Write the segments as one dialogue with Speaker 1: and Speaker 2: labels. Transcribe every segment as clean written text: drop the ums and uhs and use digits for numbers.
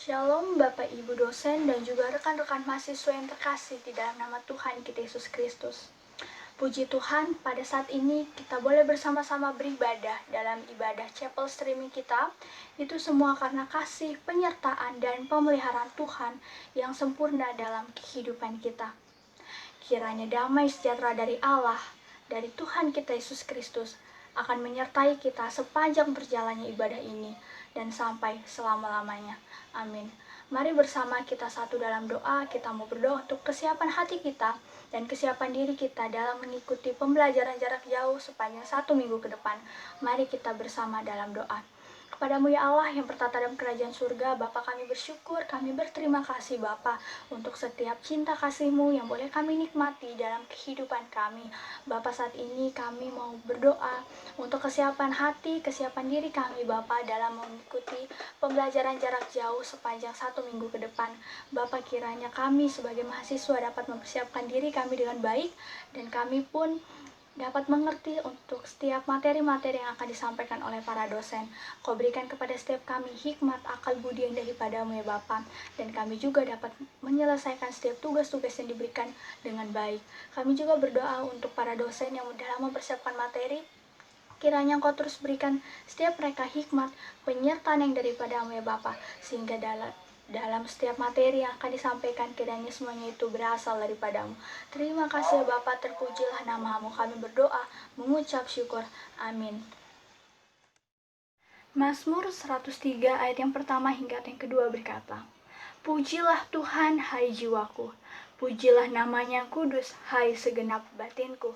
Speaker 1: Shalom Bapak Ibu dosen dan juga rekan-rekan mahasiswa yang terkasih di dalam nama Tuhan kita Yesus Kristus. Puji Tuhan, pada saat ini kita boleh bersama-sama beribadah dalam ibadah chapel streaming kita. Itu semua karena kasih, penyertaan, dan pemeliharaan Tuhan yang sempurna dalam kehidupan kita. Kiranya damai sejahtera dari Allah, dari Tuhan kita Yesus Kristus, akan menyertai kita sepanjang berjalannya ibadah ini dan sampai selama-lamanya. Amin. Mari bersama kita satu dalam doa. Kita mau berdoa untuk kesiapan hati kita dan kesiapan diri kita dalam mengikuti pembelajaran jarak jauh sepanjang 1 minggu ke depan. Mari kita bersama dalam doa. Kepadamu ya Allah yang bertata dalam kerajaan surga, Bapa kami bersyukur, kami berterima kasih Bapa untuk setiap cinta kasih-Mu yang boleh kami nikmati dalam kehidupan kami. Bapa, saat ini kami mau berdoa untuk kesiapan hati, kesiapan diri kami Bapa dalam mengikuti pembelajaran jarak jauh sepanjang 1 minggu ke depan. Bapa, kiranya kami sebagai mahasiswa dapat mempersiapkan diri kami dengan baik dan kami pun dapat mengerti untuk setiap materi-materi yang akan disampaikan oleh para dosen. Kau berikan kepada setiap kami hikmat, akal budi yang daripadamu ya Bapa, dan kami juga dapat menyelesaikan setiap tugas-tugas yang diberikan dengan baik. Kami juga berdoa untuk para dosen yang dalam mempersiapkan materi. Kiranya Engkau terus berikan setiap mereka hikmat, penyertaan yang daripadamu ya Bapa, sehingga dalam setiap materi yang akan disampaikan kiranya semuanya itu berasal daripadamu. Terima kasih ya Bapa, terpujilah nama-Mu. Kami berdoa, mengucap syukur. Amin. Mazmur 103 ayat yang pertama hingga yang kedua berkata, Pujilah Tuhan, hai jiwaku. Pujilah namanya yang kudus, hai segenap batinku.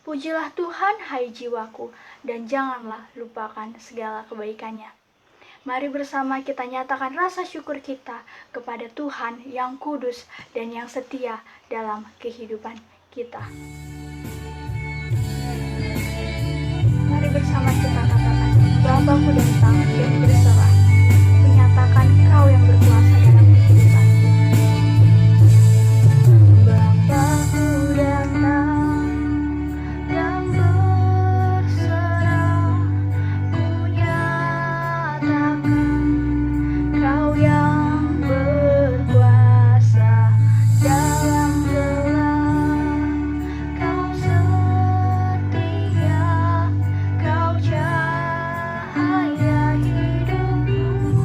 Speaker 1: Pujilah Tuhan, hai jiwaku, dan janganlah lupakan segala kebaikannya. Mari bersama kita nyatakan rasa syukur kita kepada Tuhan yang kudus dan yang setia dalam kehidupan kita. Mari bersama kita katakan, Bapakku datang dan berserah, menyatakan Kau yang berkuasa dalam kehidupanku. Bapakku datang dan berserah, ku nyatakan Kau yang berkuasa dalam gelap, Kau setia, Kau cahaya hidupku.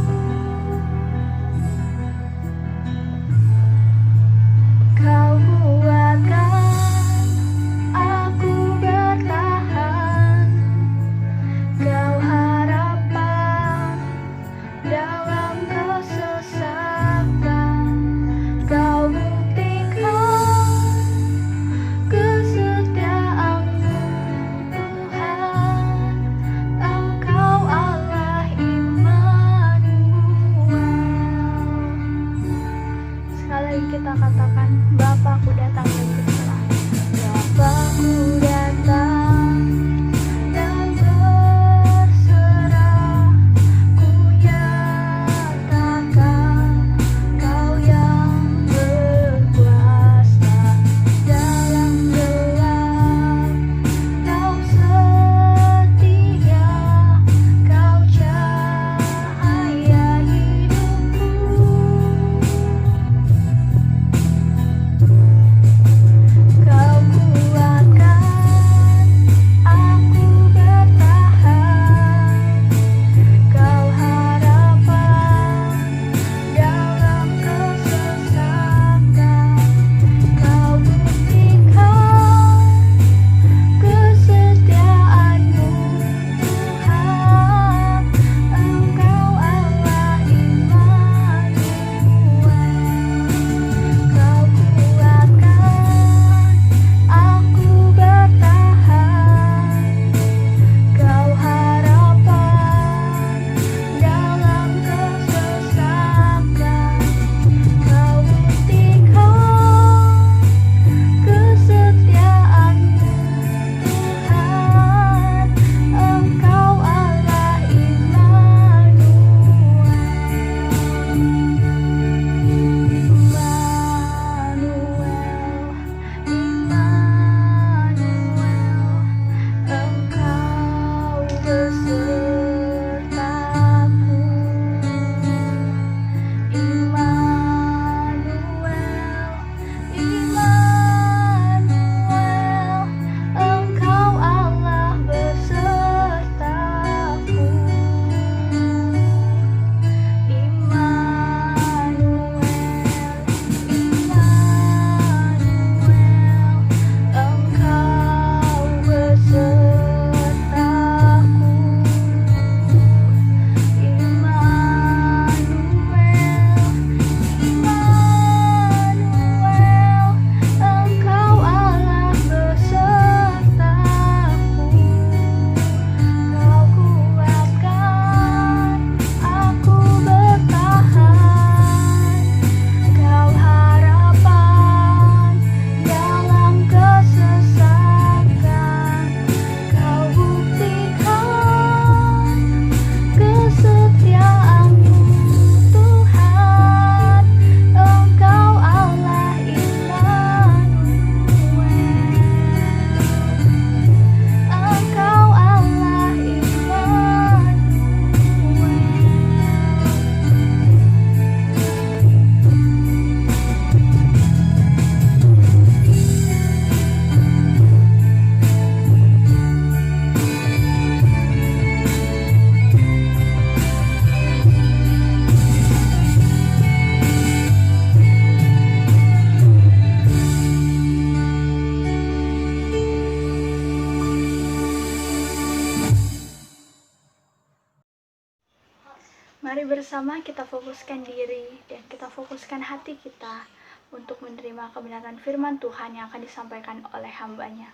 Speaker 1: Mari bersama kita fokuskan diri dan kita fokuskan hati kita untuk menerima kebenaran firman Tuhan yang akan disampaikan oleh hambanya.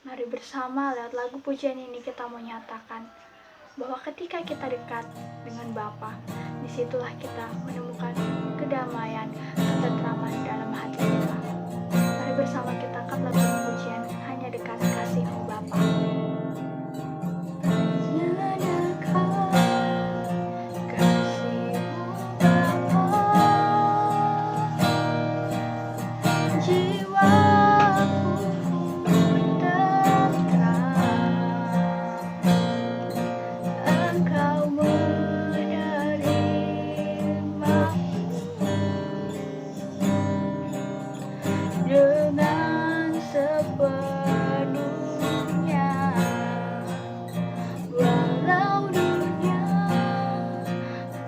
Speaker 1: Mari bersama lewat lagu pujian ini kita mau nyatakan bahwa ketika kita dekat dengan Bapa, disitulah kita menemukan kedamaian, ketentraman dalam hati kita. Mari bersama kita angkat lagu pujian hanya dekat kasih-Mu Bapa. Dengan sepenuhnya, walau dunia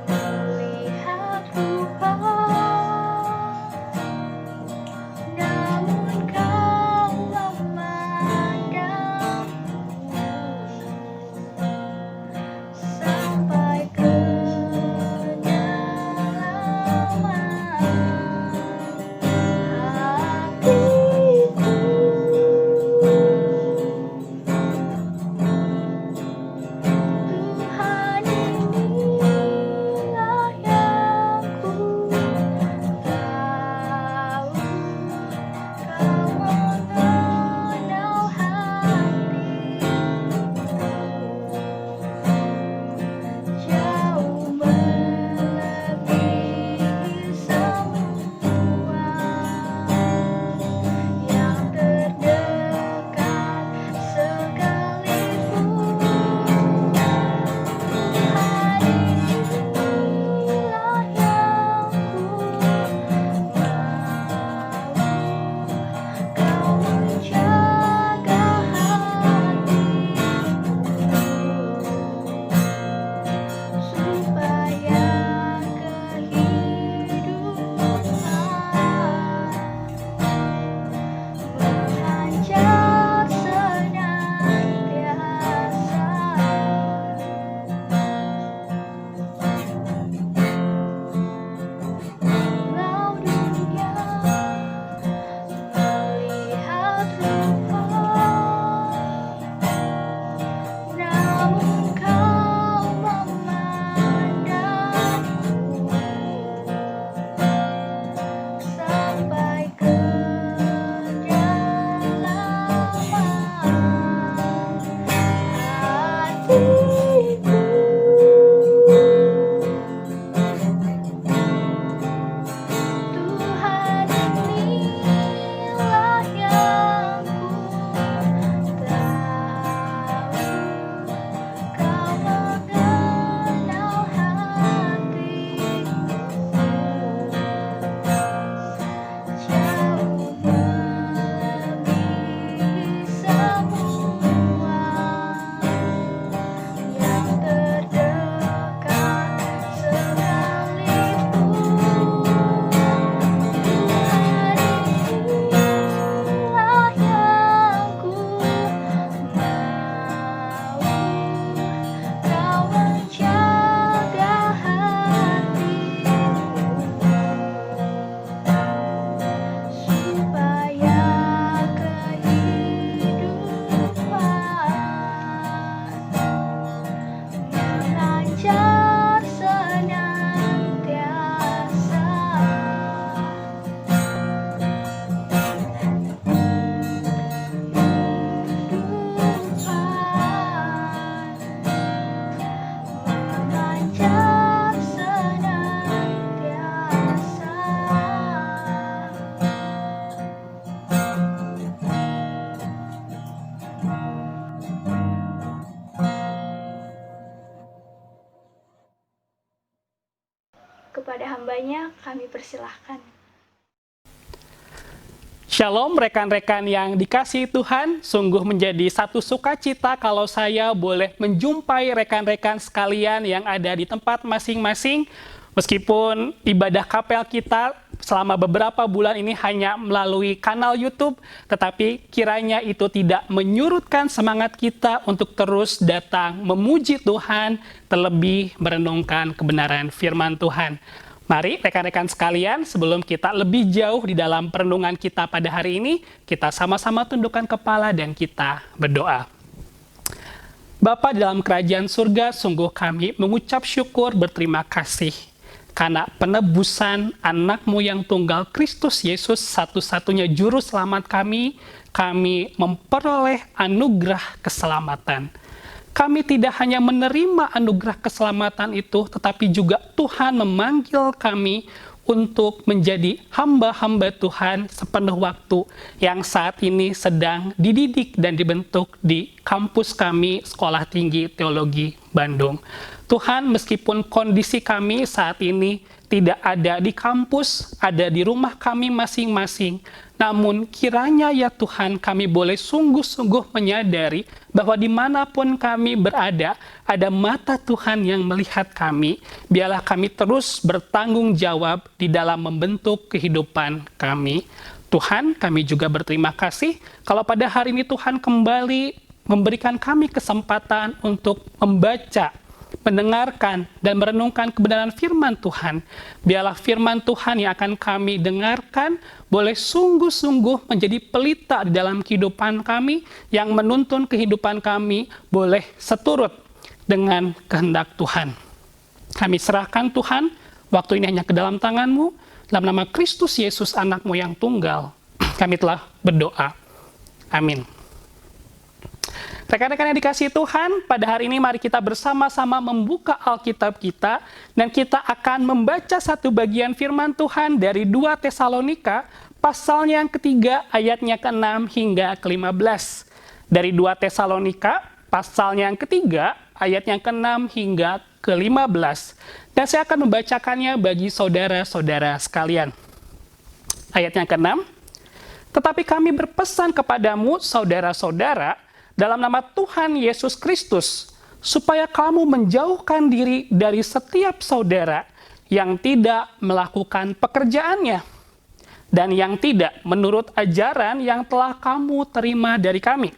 Speaker 1: melihat rupa, namun Kau memandangku sampai ke kepada hambanya kami persilahkan.
Speaker 2: Shalom rekan-rekan yang dikasihi Tuhan, sungguh menjadi satu sukacita kalau saya boleh menjumpai rekan-rekan sekalian yang ada di tempat masing-masing Meskipun ibadah kapel kita selama beberapa bulan ini hanya melalui kanal YouTube, tetapi kiranya itu tidak menyurutkan semangat kita untuk terus datang memuji Tuhan, terlebih merenungkan kebenaran firman Tuhan. Mari rekan-rekan sekalian, sebelum kita lebih jauh di dalam perenungan kita pada hari ini, kita sama-sama tundukkan kepala dan kita berdoa. Bapa di dalam kerajaan surga, sungguh kami mengucap syukur berterima kasih karena penebusan anak-Mu yang tunggal Kristus Yesus, satu-satunya juru selamat kami memperoleh anugerah keselamatan. Kami tidak hanya menerima anugerah keselamatan itu, tetapi juga Tuhan memanggil kami untuk menjadi hamba-hamba Tuhan sepenuh waktu yang saat ini sedang dididik dan dibentuk di kampus kami Sekolah Tinggi Teologi Bandung. Tuhan, meskipun kondisi kami saat ini tidak ada di kampus, ada di rumah kami masing-masing, namun kiranya ya Tuhan kami boleh sungguh-sungguh menyadari bahwa dimanapun kami berada, ada mata Tuhan yang melihat kami. Biarlah kami terus bertanggung jawab di dalam membentuk kehidupan kami. Tuhan, kami juga berterima kasih kalau pada hari ini Tuhan kembali memberikan kami kesempatan untuk membaca, mendengarkan dan merenungkan kebenaran firman Tuhan. Biarlah firman Tuhan yang akan kami dengarkan boleh sungguh-sungguh menjadi pelita di dalam kehidupan kami, yang menuntun kehidupan kami boleh seturut dengan kehendak Tuhan. Kami serahkan Tuhan, waktu ini hanya ke dalam tangan-Mu, dalam nama Kristus Yesus anak-Mu yang tunggal, kami telah berdoa. Amin. Rekan-rekan yang dikasihi Tuhan, pada hari ini mari kita bersama-sama membuka Alkitab kita dan kita akan membaca satu bagian firman Tuhan dari 2 Tesalonika, pasalnya yang ketiga, ayatnya ke-6 hingga ke-15. Dari 2 Tesalonika, pasalnya yang ketiga, ayatnya ke-6 hingga ke-15. Dan saya akan membacakannya bagi saudara-saudara sekalian. Ayatnya ke-6, tetapi kami berpesan kepadamu, saudara-saudara, dalam nama Tuhan Yesus Kristus, supaya kamu menjauhkan diri dari setiap saudara yang tidak melakukan pekerjaannya dan yang tidak menurut ajaran yang telah kamu terima dari kami.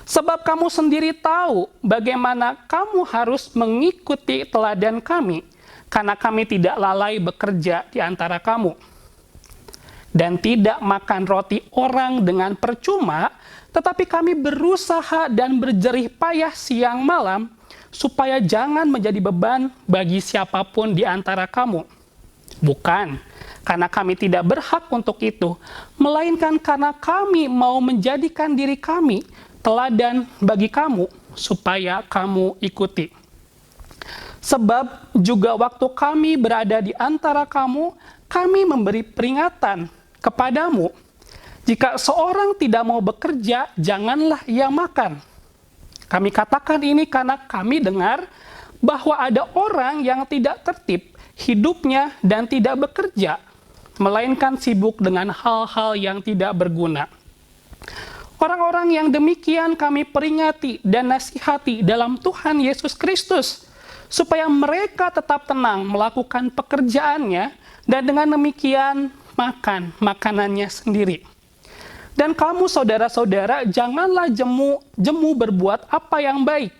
Speaker 2: Sebab kamu sendiri tahu bagaimana kamu harus mengikuti teladan kami, karena kami tidak lalai bekerja di antara kamu. Dan tidak makan roti orang dengan percuma, tetapi kami berusaha dan berjerih payah siang malam, supaya jangan menjadi beban bagi siapapun di antara kamu. Bukan karena kami tidak berhak untuk itu, melainkan karena kami mau menjadikan diri kami teladan bagi kamu, supaya kamu ikuti. Sebab juga waktu kami berada di antara kamu, kami memberi peringatan kepadamu, jika seorang tidak mau bekerja, janganlah ia makan. Kami katakan ini karena kami dengar bahwa ada orang yang tidak tertib hidupnya dan tidak bekerja, melainkan sibuk dengan hal-hal yang tidak berguna. Orang-orang yang demikian kami peringati dan nasihati dalam Tuhan Yesus Kristus, supaya mereka tetap tenang melakukan pekerjaannya dan dengan demikian makan makanannya sendiri. Dan kamu saudara-saudara, janganlah jemu berbuat apa yang baik.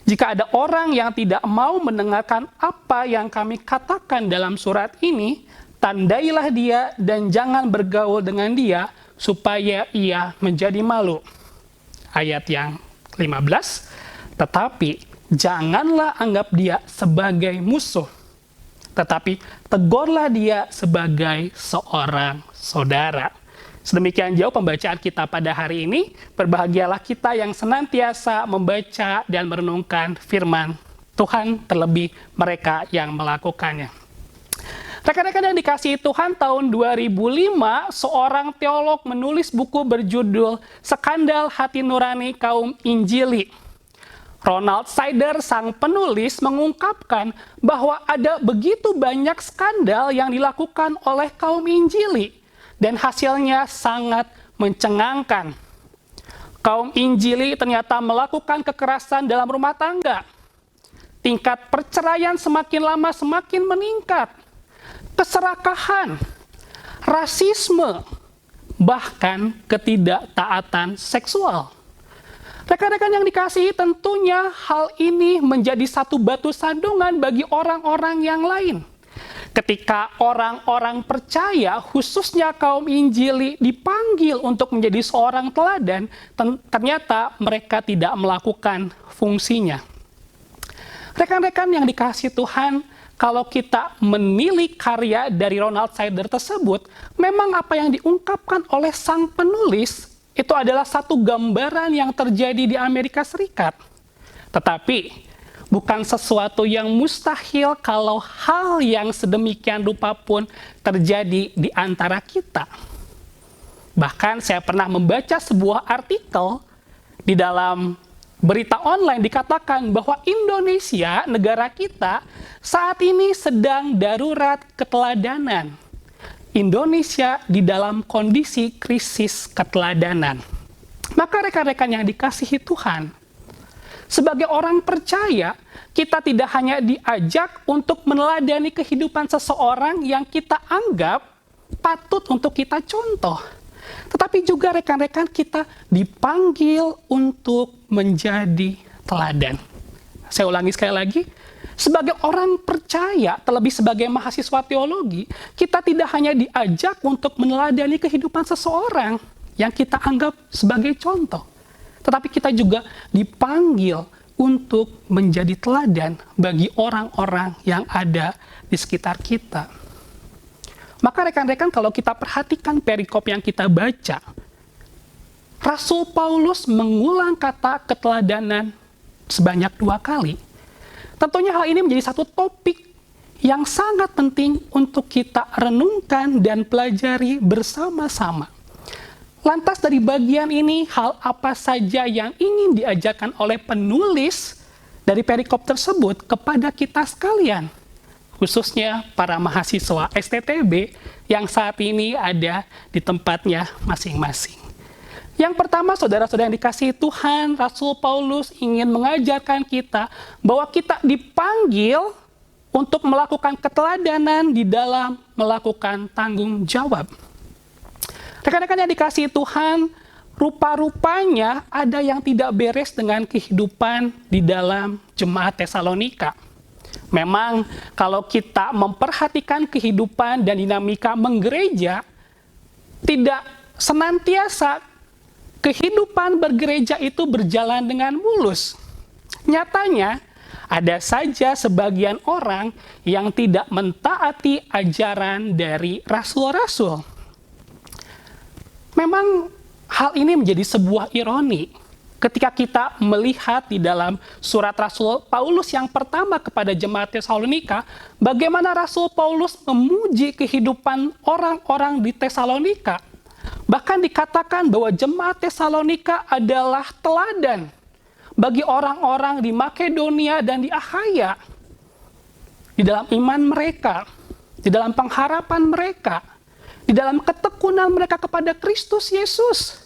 Speaker 2: Jika ada orang yang tidak mau mendengarkan apa yang kami katakan dalam surat ini, tandailah dia dan jangan bergaul dengan dia, supaya ia menjadi malu. Ayat yang 15, tetapi janganlah anggap dia sebagai musuh, tetapi tegurlah dia sebagai seorang saudara. Sedemikian jauh pembacaan kita pada hari ini. Berbahagialah kita yang senantiasa membaca dan merenungkan firman Tuhan, terlebih mereka yang melakukannya. Rekan-rekan yang dikasihi Tuhan, tahun 2005 seorang teolog menulis buku berjudul Skandal Hati Nurani Kaum Injili. Ronald Sider, sang penulis, mengungkapkan bahwa ada begitu banyak skandal yang dilakukan oleh kaum Injili, dan hasilnya sangat mencengangkan. Kaum Injili ternyata melakukan kekerasan dalam rumah tangga, tingkat perceraian semakin lama semakin meningkat, keserakahan, rasisme, bahkan ketidaktaatan seksual. Rekan-rekan yang dikasihi, tentunya hal ini menjadi satu batu sandungan bagi orang-orang yang lain. Ketika orang-orang percaya, khususnya kaum Injili, dipanggil untuk menjadi seorang teladan, ternyata mereka tidak melakukan fungsinya. Rekan-rekan yang dikasihi Tuhan, kalau kita menilik karya dari Ronald Sider tersebut, memang apa yang diungkapkan oleh sang penulis itu adalah satu gambaran yang terjadi di Amerika Serikat. Tetapi bukan sesuatu yang mustahil kalau hal yang sedemikian rupa pun terjadi di antara kita. Bahkan saya pernah membaca sebuah artikel di dalam berita online dikatakan bahwa Indonesia, negara kita, saat ini sedang darurat keteladanan. Indonesia di dalam kondisi krisis keteladanan. Maka rekan-rekan yang dikasihi Tuhan, sebagai orang percaya, kita tidak hanya diajak untuk meneladani kehidupan seseorang yang kita anggap patut untuk kita contoh, tetapi juga rekan-rekan kita dipanggil untuk menjadi teladan. Saya ulangi sekali lagi, sebagai orang percaya, terlebih sebagai mahasiswa teologi, kita tidak hanya diajak untuk meneladani kehidupan seseorang yang kita anggap sebagai contoh, tetapi kita juga dipanggil untuk menjadi teladan bagi orang-orang yang ada di sekitar kita. Maka rekan-rekan, kalau kita perhatikan perikop yang kita baca, Rasul Paulus mengulang kata keteladanan sebanyak 2 kali. Tentunya hal ini menjadi satu topik yang sangat penting untuk kita renungkan dan pelajari bersama-sama. Lantas dari bagian ini, hal apa saja yang ingin diajarkan oleh penulis dari perikop tersebut kepada kita sekalian, khususnya para mahasiswa STTB yang saat ini ada di tempatnya masing-masing. Yang pertama, saudara-saudara yang dikasihi Tuhan, Rasul Paulus ingin mengajarkan kita bahwa kita dipanggil untuk melakukan keteladanan di dalam melakukan tanggung jawab. Rekan-rekan yang dikasihi Tuhan, rupa-rupanya ada yang tidak beres dengan kehidupan di dalam jemaat Tesalonika. Memang kalau kita memperhatikan kehidupan dan dinamika menggereja, tidak senantiasa kehidupan bergereja itu berjalan dengan mulus. Nyatanya, ada saja sebagian orang yang tidak mentaati ajaran dari rasul-rasul. Memang hal ini menjadi sebuah ironi ketika kita melihat di dalam surat Rasul Paulus yang pertama kepada jemaat Tesalonika, bagaimana Rasul Paulus memuji kehidupan orang-orang di Tesalonika. Bahkan dikatakan bahwa jemaat Tesalonika adalah teladan bagi orang-orang di Makedonia dan di Akhaya, di dalam iman mereka, di dalam pengharapan mereka, di dalam ketekunan mereka kepada Kristus Yesus.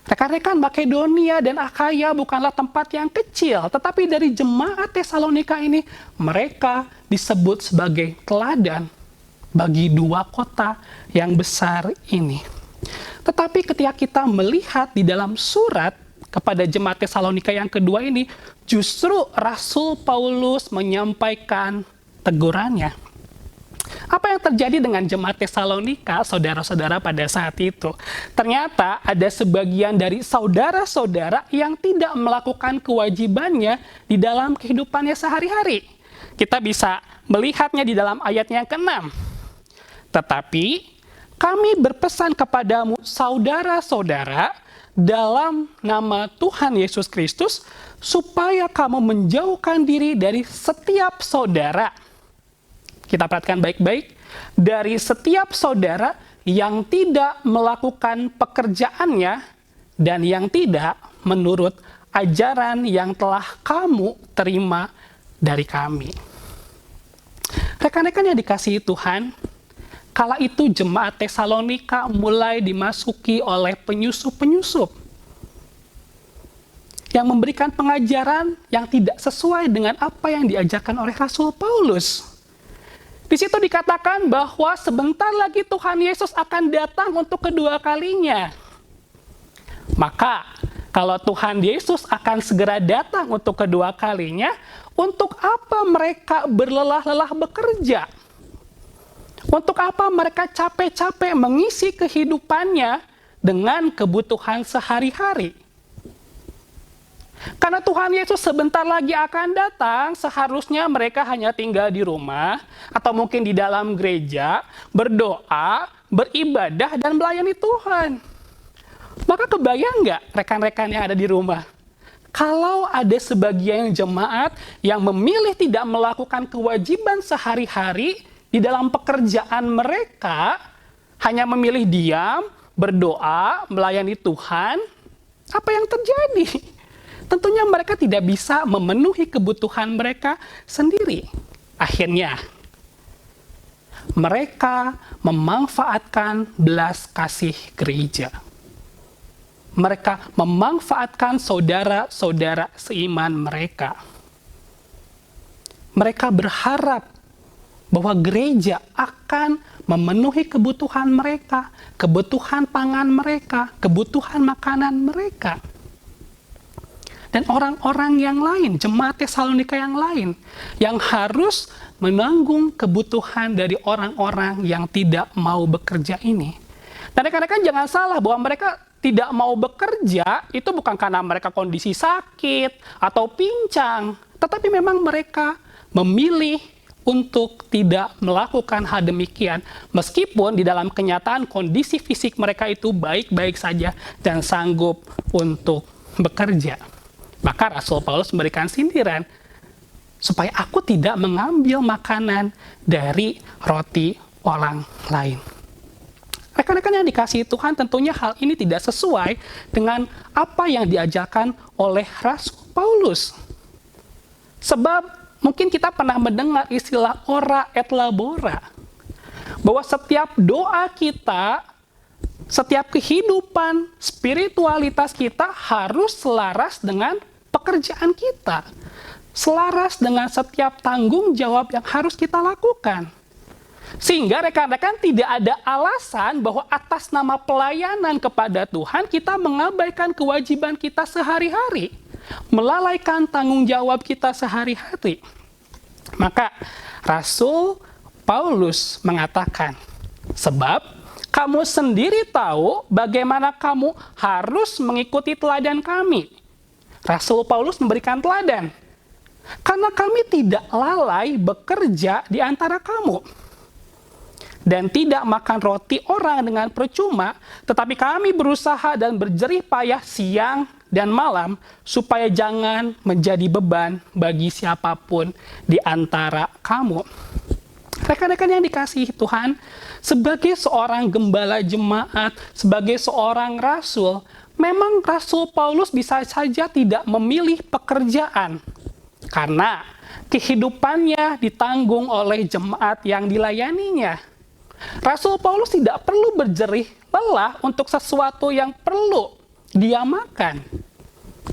Speaker 2: Rekan-rekan, Makedonia dan Akhaya bukanlah tempat yang kecil, tetapi dari jemaat Tesalonika ini mereka disebut sebagai teladan bagi 2 kota yang besar ini. Tetapi ketika kita melihat di dalam surat kepada jemaat Tesalonika yang kedua ini, justru Rasul Paulus menyampaikan tegurannya. Apa yang terjadi dengan jemaat Tesalonika, saudara-saudara, pada saat itu? Ternyata ada sebagian dari saudara-saudara yang tidak melakukan kewajibannya di dalam kehidupannya sehari-hari. Kita bisa melihatnya di dalam ayat yang ke-6. Tetapi kami berpesan kepadamu, saudara-saudara, dalam nama Tuhan Yesus Kristus, supaya kamu menjauhkan diri dari setiap saudara. Kita perhatikan baik-baik, dari setiap saudara yang tidak melakukan pekerjaannya dan yang tidak menurut ajaran yang telah kamu terima dari kami. Rekan-rekan yang dikasihi Tuhan, kala itu jemaat Tesalonika mulai dimasuki oleh penyusup-penyusup yang memberikan pengajaran yang tidak sesuai dengan apa yang diajarkan oleh Rasul Paulus. Di situ dikatakan bahwa sebentar lagi Tuhan Yesus akan datang untuk kedua kalinya. Maka, kalau Tuhan Yesus akan segera datang untuk kedua kalinya, untuk apa mereka berlelah-lelah bekerja? Untuk apa mereka capek-capek mengisi kehidupannya dengan kebutuhan sehari-hari? Karena Tuhan Yesus sebentar lagi akan datang, seharusnya mereka hanya tinggal di rumah atau mungkin di dalam gereja, berdoa, beribadah, dan melayani Tuhan. Maka kebayang nggak rekan-rekan yang ada di rumah? Kalau ada sebagian jemaat yang memilih tidak melakukan kewajiban sehari-hari di dalam pekerjaan mereka, hanya memilih diam, berdoa, melayani Tuhan, apa yang terjadi? Tentunya mereka tidak bisa memenuhi kebutuhan mereka sendiri. Akhirnya, mereka memanfaatkan belas kasih gereja. Mereka memanfaatkan saudara-saudara seiman mereka. Mereka berharap bahwa gereja akan memenuhi kebutuhan mereka, kebutuhan pangan mereka, kebutuhan makanan mereka. Dan orang-orang yang lain, jemaat Tesalonika yang lain, yang harus menanggung kebutuhan dari orang-orang yang tidak mau bekerja ini. Dan rekan-rekan jangan salah bahwa mereka tidak mau bekerja itu bukan karena mereka kondisi sakit atau pincang, tetapi memang mereka memilih untuk tidak melakukan hal demikian, meskipun di dalam kenyataan kondisi fisik mereka itu baik-baik saja dan sanggup untuk bekerja. Maka Rasul Paulus memberikan sindiran, supaya aku tidak mengambil makanan dari roti orang lain. Rekan-rekan yang dikasihi Tuhan, tentunya hal ini tidak sesuai dengan apa yang diajarkan oleh Rasul Paulus. Sebab mungkin kita pernah mendengar istilah ora et labora, bahwa setiap doa kita, setiap kehidupan spiritualitas kita harus selaras dengan pekerjaan kita, selaras dengan setiap tanggung jawab yang harus kita lakukan. Sehingga rekan-rekan tidak ada alasan bahwa atas nama pelayanan kepada Tuhan kita mengabaikan kewajiban kita sehari-hari, melalaikan tanggung jawab kita sehari-hari. Maka Rasul Paulus mengatakan, sebab kamu sendiri tahu bagaimana kamu harus mengikuti teladan kami. Rasul Paulus memberikan teladan. Karena kami tidak lalai bekerja di antara kamu. Dan tidak makan roti orang dengan percuma, tetapi kami berusaha dan berjerih payah siang dan malam, supaya jangan menjadi beban bagi siapapun di antara kamu. Rekan-rekan yang dikasihi Tuhan, sebagai seorang gembala jemaat, sebagai seorang rasul, memang Rasul Paulus bisa saja tidak memilih pekerjaan, karena kehidupannya ditanggung oleh jemaat yang dilayaninya. Rasul Paulus tidak perlu berjerih lelah untuk sesuatu yang perlu dia makan,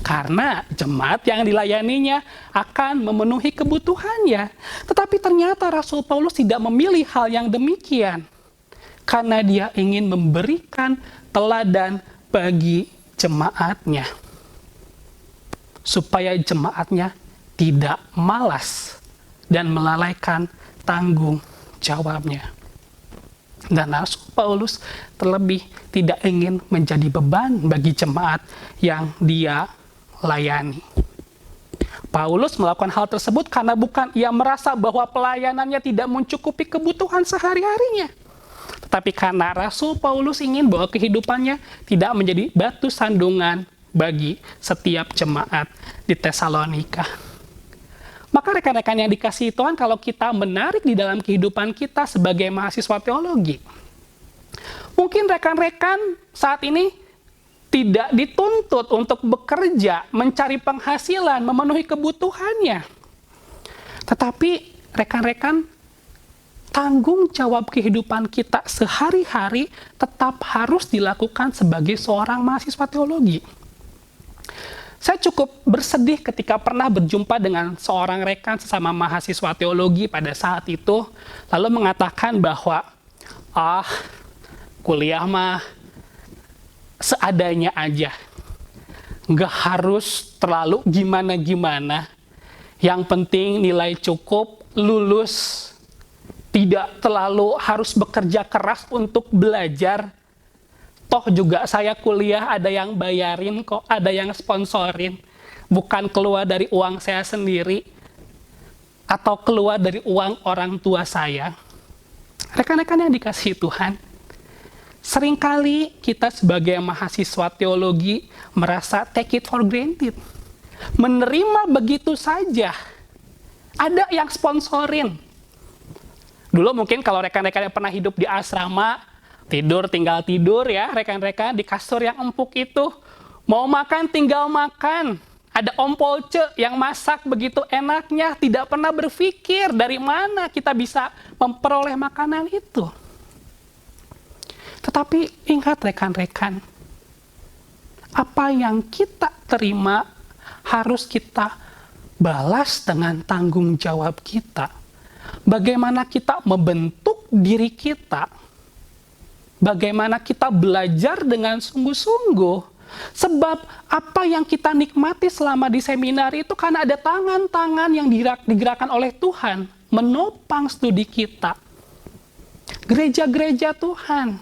Speaker 2: karena jemaat yang dilayaninya akan memenuhi kebutuhannya. Tetapi ternyata Rasul Paulus tidak memilih hal yang demikian, karena dia ingin memberikan teladan bagi jemaatnya, supaya jemaatnya tidak malas dan melalaikan tanggung jawabnya. Dan Rasul Paulus terlebih tidak ingin menjadi beban bagi jemaat yang dia layani. Paulus melakukan hal tersebut karena bukan ia merasa bahwa pelayanannya tidak mencukupi kebutuhan sehari-harinya, tetapi karena Rasul Paulus ingin bahwa kehidupannya tidak menjadi batu sandungan bagi setiap jemaat di Tesalonika. Maka rekan-rekan yang dikasihi Tuhan, kalau kita menarik di dalam kehidupan kita sebagai mahasiswa teologi, mungkin rekan-rekan saat ini tidak dituntut untuk bekerja, mencari penghasilan, memenuhi kebutuhannya. Tetapi rekan-rekan, tanggung jawab kehidupan kita sehari-hari tetap harus dilakukan sebagai seorang mahasiswa teologi. Saya cukup bersedih ketika pernah berjumpa dengan seorang rekan sesama mahasiswa teologi pada saat itu, lalu mengatakan bahwa, kuliah mah seadanya aja. Nggak harus terlalu gimana-gimana. Yang penting nilai cukup, lulus. Tidak terlalu harus bekerja keras untuk belajar. Toh juga saya kuliah ada yang bayarin kok, ada yang sponsorin. Bukan keluar dari uang saya sendiri. Atau keluar dari uang orang tua saya. Rekan-rekan yang dikasihi Tuhan, seringkali kita sebagai mahasiswa teologi merasa take it for granted. Menerima begitu saja. Ada yang sponsorin. Dulu mungkin kalau rekan-rekan yang pernah hidup di asrama, tinggal tidur ya rekan-rekan di kasur yang empuk itu. Mau makan tinggal makan. Ada Om Polce yang masak begitu enaknya. Tidak pernah berpikir dari mana kita bisa memperoleh makanan itu. Tetapi ingat rekan-rekan, apa yang kita terima harus kita balas dengan tanggung jawab kita. Bagaimana kita membentuk diri kita. Bagaimana kita belajar dengan sungguh-sungguh. Sebab apa yang kita nikmati selama di seminar itu karena ada tangan-tangan yang digerakkan oleh Tuhan. Menopang studi kita. Gereja-gereja Tuhan.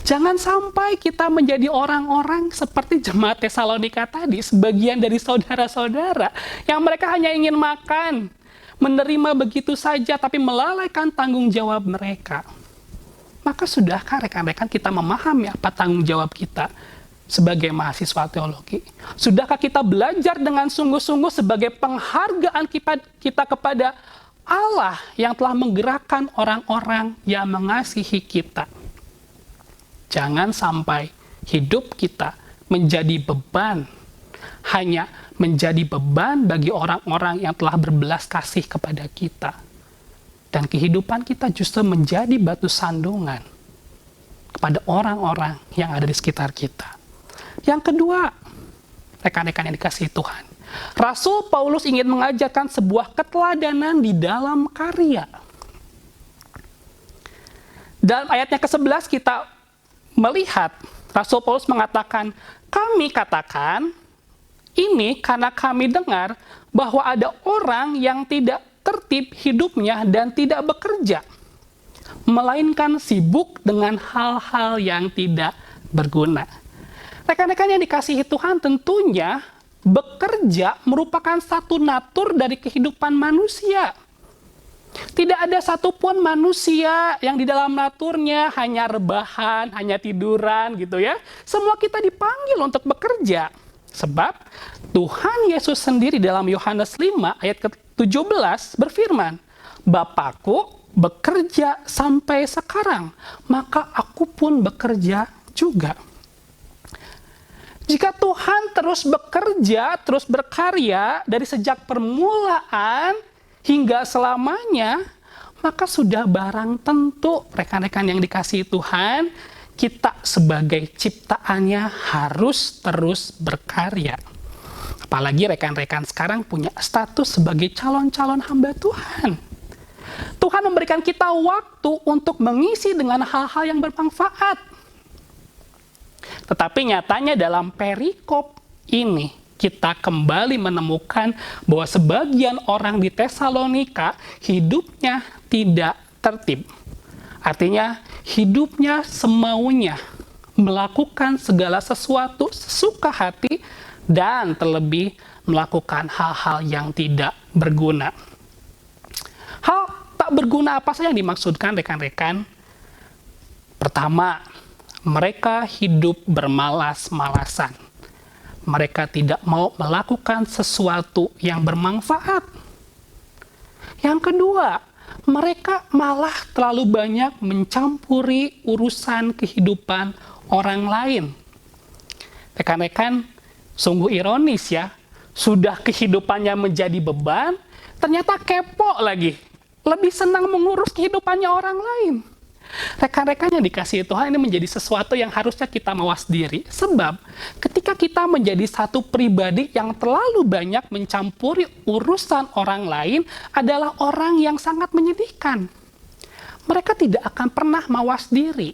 Speaker 2: Jangan sampai kita menjadi orang-orang seperti jemaat Tesalonika tadi. Sebagian dari saudara-saudara yang mereka hanya ingin makan. Menerima begitu saja tapi melalaikan tanggung jawab mereka. Maka sudahkah rekan-rekan kita memahami apa tanggung jawab kita sebagai mahasiswa teologi? Sudahkah kita belajar dengan sungguh-sungguh sebagai penghargaan kita kepada Allah yang telah menggerakkan orang-orang yang mengasihi kita? Jangan sampai hidup kita menjadi beban, hanya menjadi beban bagi orang-orang yang telah berbelas kasih kepada kita. Dan kehidupan kita justru menjadi batu sandungan kepada orang-orang yang ada di sekitar kita. Yang kedua, rekan-rekan yang dikasihi Tuhan, Rasul Paulus ingin mengajarkan sebuah keteladanan di dalam karya. Dalam ayatnya ke-11 kita melihat Rasul Paulus mengatakan, kami katakan ini karena kami dengar bahwa ada orang yang tidak tertib hidupnya dan tidak bekerja, melainkan sibuk dengan hal-hal yang tidak berguna. Rekan-rekan yang dikasihi Tuhan, tentunya bekerja merupakan satu natur dari kehidupan manusia. Tidak ada satupun manusia yang di dalam naturnya hanya rebahan, hanya tiduran gitu ya. Semua kita dipanggil untuk bekerja. Sebab Tuhan Yesus sendiri dalam Yohanes 5 ayat ke-17 berfirman, Bapakku bekerja sampai sekarang, maka aku pun bekerja juga. Jika Tuhan terus bekerja, terus berkarya dari sejak permulaan hingga selamanya, maka sudah barang tentu rekan-rekan yang dikasihi Tuhan, kita sebagai ciptaannya harus terus berkarya. Apalagi rekan-rekan sekarang punya status sebagai calon-calon hamba Tuhan. Tuhan memberikan kita waktu untuk mengisi dengan hal-hal yang bermanfaat. Tetapi nyatanya dalam perikop ini, kita kembali menemukan bahwa sebagian orang di Tesalonika hidupnya tidak tertib. Artinya hidupnya semaunya, melakukan segala sesuatu sesuka hati, dan terlebih melakukan hal-hal yang tidak berguna. Hal tak berguna apa saja yang dimaksudkan rekan-rekan? Pertama, mereka hidup bermalas-malasan. Mereka tidak mau melakukan sesuatu yang bermanfaat. Yang kedua, mereka malah terlalu banyak mencampuri urusan kehidupan orang lain. Rekan-rekan, sungguh ironis ya, sudah kehidupannya menjadi beban, ternyata kepo lagi. Lebih senang mengurus kehidupannya orang lain. Rekan-rekan yang dikasihi Tuhan, ini menjadi sesuatu yang harusnya kita mawas diri. Sebab ketika kita menjadi satu pribadi yang terlalu banyak mencampuri urusan orang lain adalah orang yang sangat menyedihkan. Mereka tidak akan pernah mawas diri.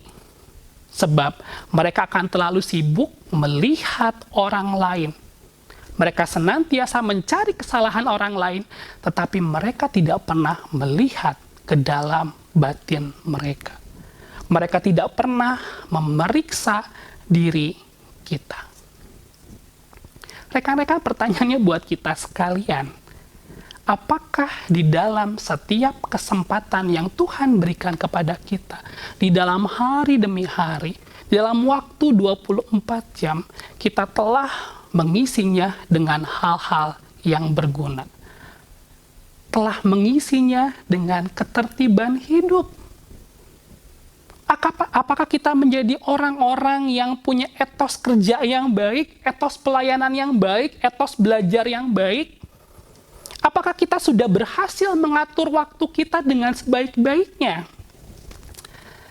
Speaker 2: Sebab mereka akan terlalu sibuk melihat orang lain. Mereka senantiasa mencari kesalahan orang lain, tetapi mereka tidak pernah melihat ke dalam batin mereka. Mereka tidak pernah memeriksa diri kita. Rekan-rekan, pertanyaannya buat kita sekalian. Apakah di dalam setiap kesempatan yang Tuhan berikan kepada kita, di dalam hari demi hari, di dalam waktu 24 jam, kita telah mengisinya dengan hal-hal yang berguna? Telah mengisinya dengan ketertiban hidup? Apakah kita menjadi orang-orang yang punya etos kerja yang baik, etos pelayanan yang baik, etos belajar yang baik? Apakah kita sudah berhasil mengatur waktu kita dengan sebaik-baiknya?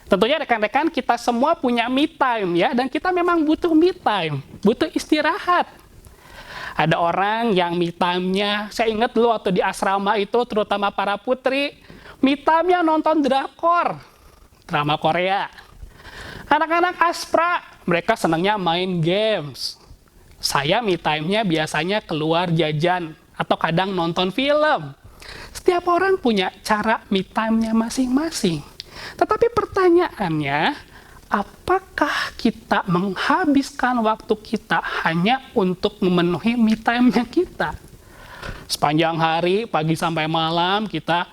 Speaker 2: Tentunya rekan-rekan, kita semua punya me time ya, dan kita memang butuh me time, butuh istirahat. Ada orang yang me time-nya, saya ingat dulu waktu di asrama itu, terutama para putri, me time-nya nonton drakor, drama Korea. Anak-anak aspra, mereka senangnya main games. Saya me time-nya biasanya keluar jajan, atau kadang nonton film. Setiap orang punya cara me time-nya masing-masing. Tetapi pertanyaannya, apakah kita menghabiskan waktu kita hanya untuk memenuhi me time-nya kita? Sepanjang hari, pagi sampai malam, kita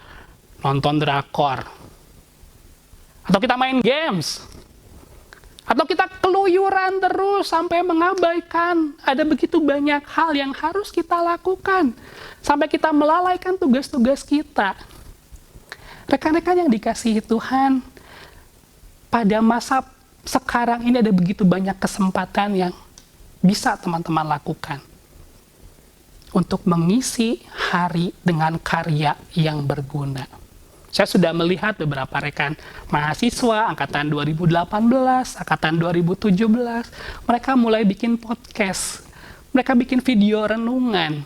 Speaker 2: nonton drakor. Atau kita main games. Atau kita keluyuran terus sampai mengabaikan. Ada begitu banyak hal yang harus kita lakukan. Sampai kita melalaikan tugas-tugas kita. Rekan-rekan yang dikasihi Tuhan, pada masa sekarang ini ada begitu banyak kesempatan yang bisa teman-teman lakukan untuk mengisi hari dengan karya yang berguna. Saya sudah melihat beberapa rekan mahasiswa angkatan 2018, angkatan 2017, mereka mulai bikin podcast, mereka bikin video renungan.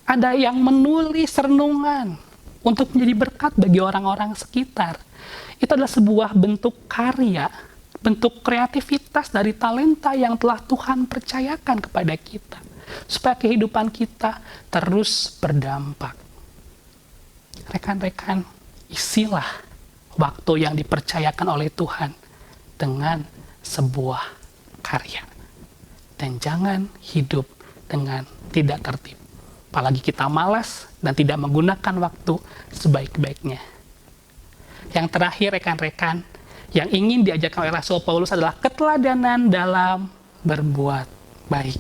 Speaker 2: Ada yang menulis renungan untuk menjadi berkat bagi orang-orang sekitar. Itu adalah sebuah bentuk karya, bentuk kreativitas dari talenta yang telah Tuhan percayakan kepada kita, supaya kehidupan kita terus berdampak. Rekan-rekan, isilah waktu yang dipercayakan oleh Tuhan dengan sebuah karya. Dan jangan hidup dengan tidak tertib. Apalagi kita malas dan tidak menggunakan waktu sebaik-baiknya. Yang terakhir rekan-rekan, yang ingin diajarkan oleh Rasul Paulus adalah keteladanan dalam berbuat baik.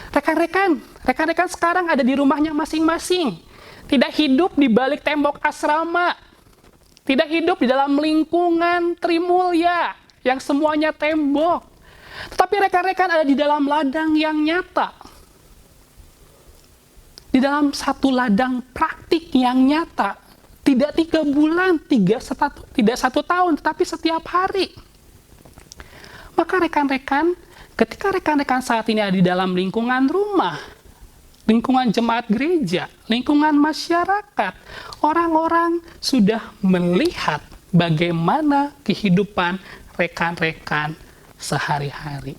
Speaker 2: Rekan-rekan sekarang ada di rumahnya masing-masing. Tidak hidup di balik tembok asrama. Tidak hidup di dalam lingkungan Trimulya yang semuanya tembok. Tetapi rekan-rekan ada di dalam ladang yang nyata. Di dalam satu ladang praktik yang nyata. Tidak 3 bulan, tidak 1 tahun, tetapi setiap hari. Maka rekan-rekan, ketika rekan-rekan saat ini ada di dalam lingkungan rumah, lingkungan jemaat gereja, lingkungan masyarakat, orang-orang sudah melihat bagaimana kehidupan rekan-rekan sehari-hari.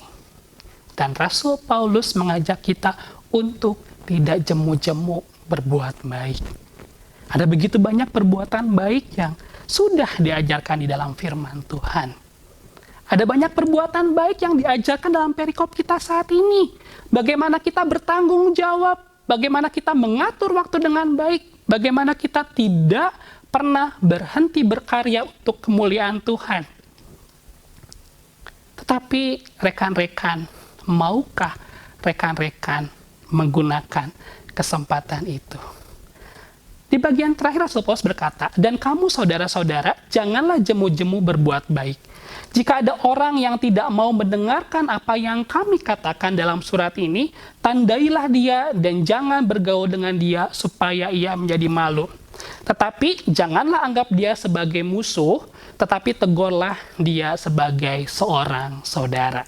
Speaker 2: Dan Rasul Paulus mengajak kita untuk tidak jemu-jemu berbuat baik. Ada begitu banyak perbuatan baik yang sudah diajarkan di dalam firman Tuhan. Ada banyak perbuatan baik yang diajarkan dalam perikop kita saat ini. Bagaimana kita bertanggung jawab, bagaimana kita mengatur waktu dengan baik, bagaimana kita tidak pernah berhenti berkarya untuk kemuliaan Tuhan. Tetapi rekan-rekan, maukah rekan-rekan menggunakan kesempatan itu? Di bagian terakhir Rasul Paulus berkata, dan kamu saudara-saudara, janganlah jemu-jemu berbuat baik. Jika ada orang yang tidak mau mendengarkan apa yang kami katakan dalam surat ini, tandailah dia dan jangan bergaul dengan dia supaya ia menjadi malu. Tetapi janganlah anggap dia sebagai musuh, tetapi tegurlah dia sebagai seorang saudara.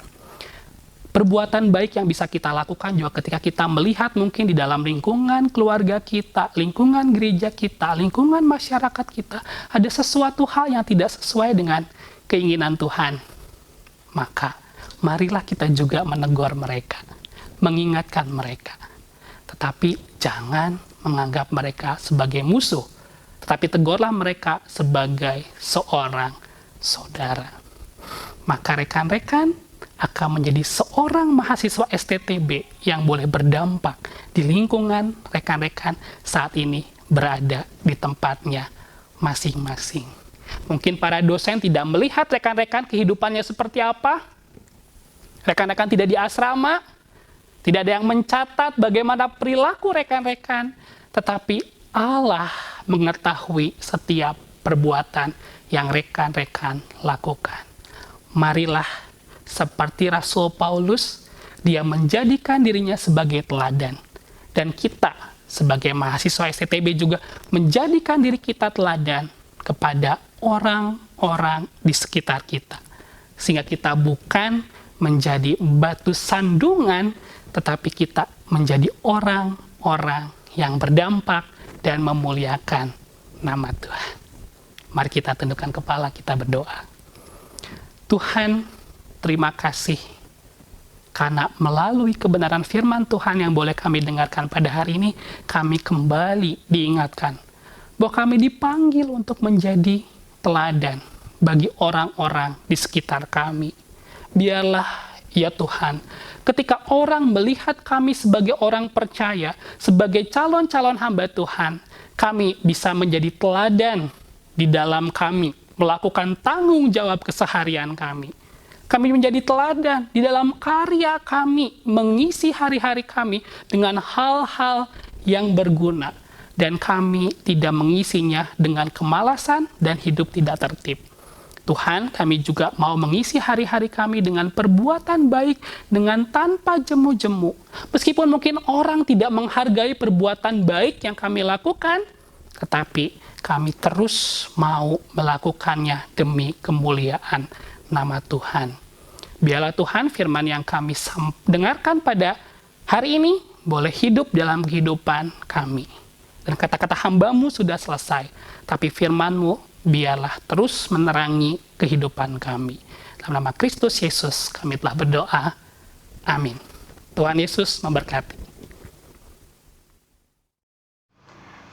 Speaker 2: Perbuatan baik yang bisa kita lakukan juga ketika kita melihat mungkin di dalam lingkungan keluarga kita, lingkungan gereja kita, lingkungan masyarakat kita, ada sesuatu hal yang tidak sesuai dengan keinginan Tuhan. Maka marilah kita juga menegur mereka, mengingatkan mereka. Tetapi jangan menganggap mereka sebagai musuh, tetapi tegurlah mereka sebagai seorang saudara. Maka rekan-rekan akan menjadi seorang mahasiswa STTB yang boleh berdampak di lingkungan rekan-rekan saat ini berada di tempatnya masing-masing. Mungkin para dosen tidak melihat rekan-rekan kehidupannya seperti apa. Rekan-rekan tidak di asrama, tidak ada yang mencatat bagaimana perilaku rekan-rekan, tetapi Allah mengetahui setiap perbuatan yang rekan-rekan lakukan. Marilah seperti Rasul Paulus, dia menjadikan dirinya sebagai teladan. Dan kita sebagai mahasiswa STTB juga menjadikan diri kita teladan kepada orang-orang di sekitar kita. Sehingga kita bukan menjadi batu sandungan, tetapi kita menjadi orang-orang yang berdampak dan memuliakan nama Tuhan. Mari kita tundukkan kepala, kita berdoa. Tuhan, terima kasih karena melalui kebenaran firman Tuhan yang boleh kami dengarkan pada hari ini, kami kembali diingatkan bahwa kami dipanggil untuk menjadi teladan bagi orang-orang di sekitar kami. Biarlah ya Tuhan, ketika orang melihat kami sebagai orang percaya, sebagai calon-calon hamba Tuhan, kami bisa menjadi teladan di dalam kami, melakukan tanggung jawab keseharian kami. Kami menjadi teladan di dalam karya kami, mengisi hari-hari kami dengan hal-hal yang berguna. Dan kami tidak mengisinya dengan kemalasan dan hidup tidak tertib. Tuhan, kami juga mau mengisi hari-hari kami dengan perbuatan baik, dengan tanpa jemu-jemu. Meskipun mungkin orang tidak menghargai perbuatan baik yang kami lakukan, tetapi kami terus mau melakukannya demi kemuliaan nama Tuhan. Biarlah Tuhan firman yang kami dengarkan pada hari ini boleh hidup dalam kehidupan kami. Dan kata-kata hamba-Mu sudah selesai, tapi firman-Mu biarlah terus menerangi kehidupan kami. Dalam nama Kristus Yesus kami telah berdoa. Amin. Tuhan Yesus memberkati.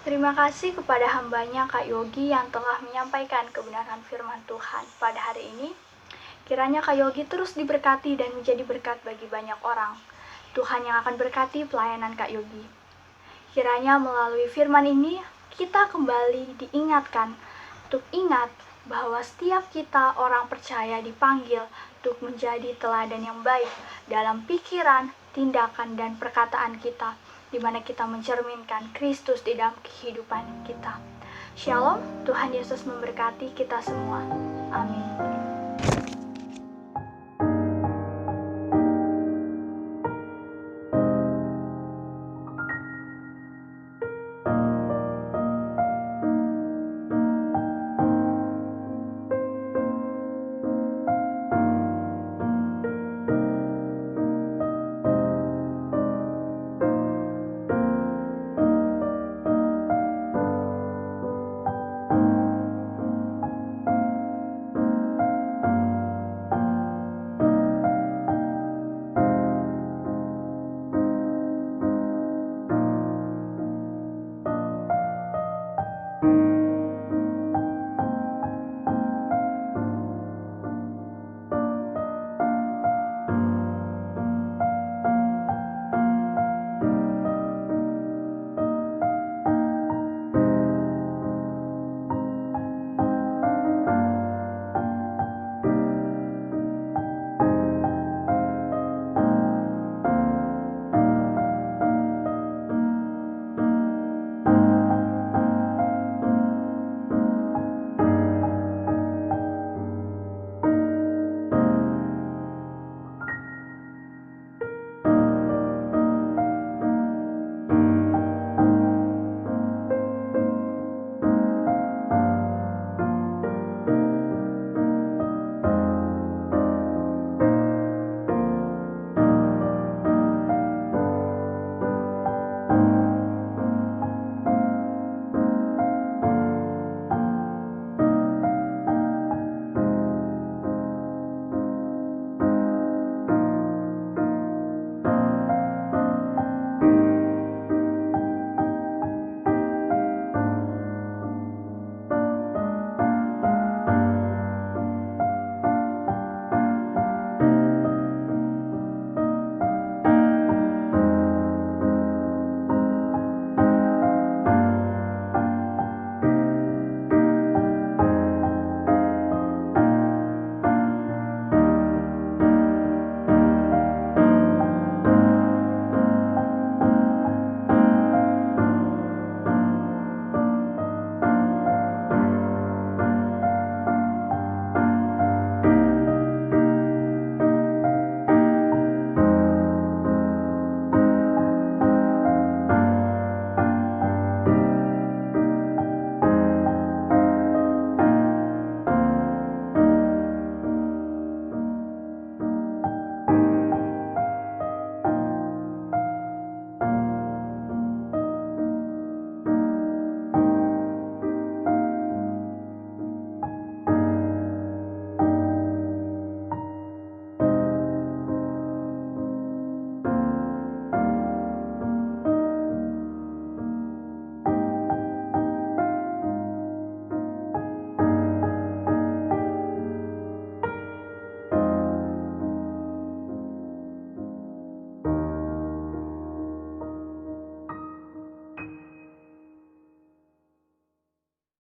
Speaker 1: Terima kasih kepada hambanya Kak Yogi yang telah menyampaikan kebenaran firman Tuhan pada hari ini. Kiranya Kak Yogi terus diberkati dan menjadi berkat bagi banyak orang. Tuhan yang akan berkati pelayanan Kak Yogi. Kiranya melalui firman ini, kita kembali diingatkan untuk ingat bahwa setiap kita orang percaya dipanggil untuk menjadi teladan yang baik dalam pikiran, tindakan, dan perkataan kita, di mana kita mencerminkan Kristus di dalam kehidupan kita. Shalom, Tuhan Yesus memberkati kita semua. Amin.